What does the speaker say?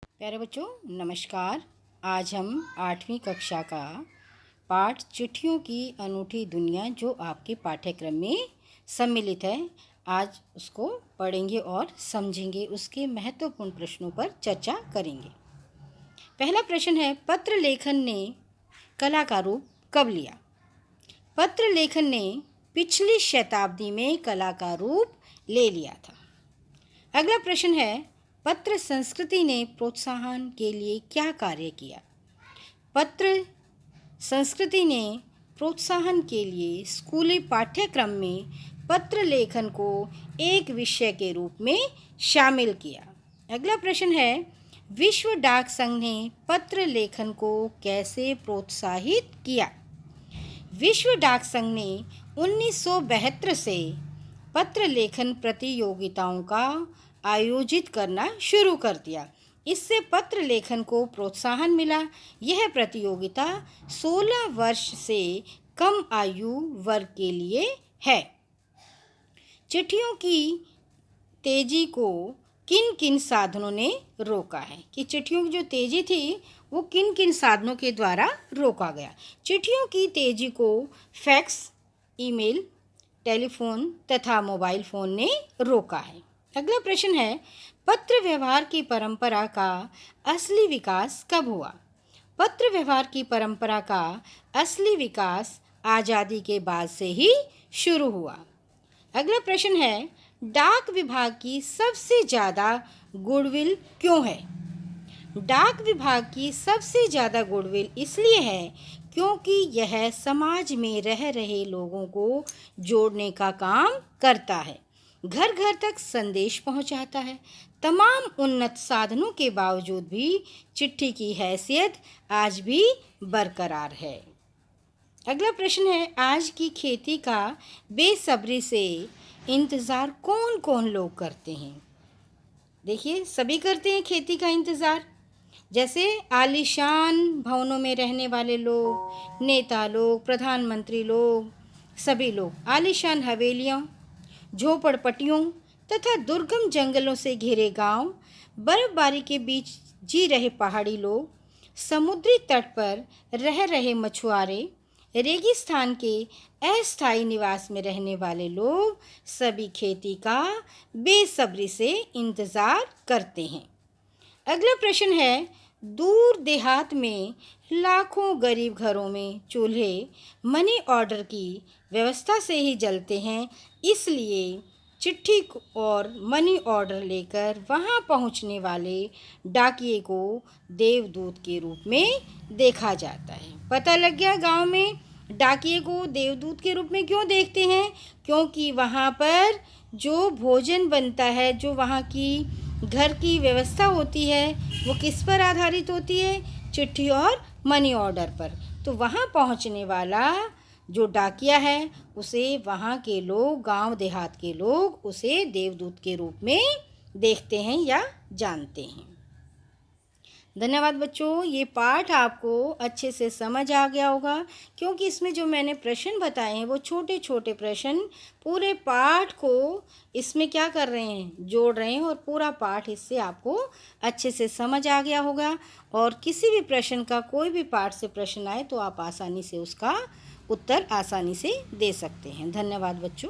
प्यारे बच्चों नमस्कार। आज हम 8वीं कक्षा का पाठ चिट्ठियों की अनूठी दुनिया जो आपके पाठ्यक्रम में सम्मिलित है, आज उसको पढ़ेंगे और समझेंगे। उसके महत्वपूर्ण प्रश्नों पर चर्चा करेंगे। पहला प्रश्न है, पत्र लेखन ने कला का रूप कब लिया? पत्र लेखन ने पिछली शताब्दी में कला का रूप ले लिया था। अगला प्रश्न है, पत्र संस्कृति ने प्रोत्साहन के लिए क्या कार्य किया? पत्र संस्कृति ने प्रोत्साहन के लिए स्कूली पाठ्यक्रम में पत्र लेखन को एक विषय के रूप में शामिल किया। अगला प्रश्न है, विश्व डाक संघ ने पत्र लेखन को कैसे प्रोत्साहित किया? विश्व डाक संघ ने 1972 से पत्र लेखन प्रतियोगिताओं का आयोजित करना शुरू कर दिया। इससे पत्र लेखन को प्रोत्साहन मिला। यह प्रतियोगिता 16 वर्ष से कम आयु वर्ग के लिए है। चिट्ठियों की तेजी को किन किन साधनों ने रोका है? कि चिट्ठियों की जो तेजी थी वो किन किन साधनों के द्वारा रोका गया? चिट्ठियों की तेजी को फैक्स, ईमेल, टेलीफोन तथा मोबाइल फ़ोन ने रोका है। अगला प्रश्न है, पत्र व्यवहार की परंपरा का असली विकास कब हुआ? पत्र व्यवहार की परंपरा का असली विकास आज़ादी के बाद से ही शुरू हुआ। अगला प्रश्न है, डाक विभाग की सबसे ज़्यादा गुडविल क्यों है? डाक विभाग की सबसे ज़्यादा गुडविल इसलिए है क्योंकि यह समाज में रह रहे लोगों को जोड़ने का काम करता है, घर घर तक संदेश पहुंचाता है। तमाम उन्नत साधनों के बावजूद भी चिट्ठी की हैसियत आज भी बरकरार है। अगला प्रश्न है, आज की खेती का बेसब्री से इंतज़ार कौन कौन लोग करते हैं? देखिए, सभी करते हैं खेती का इंतज़ार। जैसे आलीशान भवनों में रहने वाले लोग, नेता लोग, प्रधानमंत्री लोग, सभी लोग आलीशान हवेलियों, झोपड़पट्टियों तथा दुर्गम जंगलों से घिरे गांव, बर्फबारी के बीच जी रहे पहाड़ी लोग, समुद्री तट पर रह रहे मछुआरे, रेगिस्तान के अस्थायी निवास में रहने वाले लोग सभी खेती का बेसब्री से इंतज़ार करते हैं। अगला प्रश्न है, दूर देहात में लाखों गरीब घरों में चूल्हे मनी ऑर्डर की व्यवस्था से ही जलते हैं, इसलिए चिट्ठी और मनी ऑर्डर लेकर वहां पहुंचने वाले डाकिये को देवदूत के रूप में देखा जाता है। पता लग गया गांव में डाकिये को देवदूत के रूप में क्यों देखते हैं? क्योंकि वहां पर जो भोजन बनता है, जो वहां की घर की व्यवस्था होती है, वो किस पर आधारित होती है? चिट्ठी और मनी ऑर्डर पर। तो वहाँ पहुँचने वाला जो डाकिया है उसे वहाँ के लोग, गांव देहात के लोग उसे देवदूत के रूप में देखते हैं या जानते हैं। धन्यवाद बच्चों, ये पाठ आपको अच्छे से समझ आ गया होगा क्योंकि इसमें जो मैंने प्रश्न बताए हैं वो छोटे छोटे प्रश्न पूरे पाठ को इसमें क्या कर रहे हैं, जोड़ रहे हैं, और पूरा पाठ इससे आपको अच्छे से समझ आ गया होगा। और किसी भी प्रश्न का, कोई भी पाठ से प्रश्न आए तो आप आसानी से उसका उत्तर आसानी से दे सकते हैं। धन्यवाद बच्चों।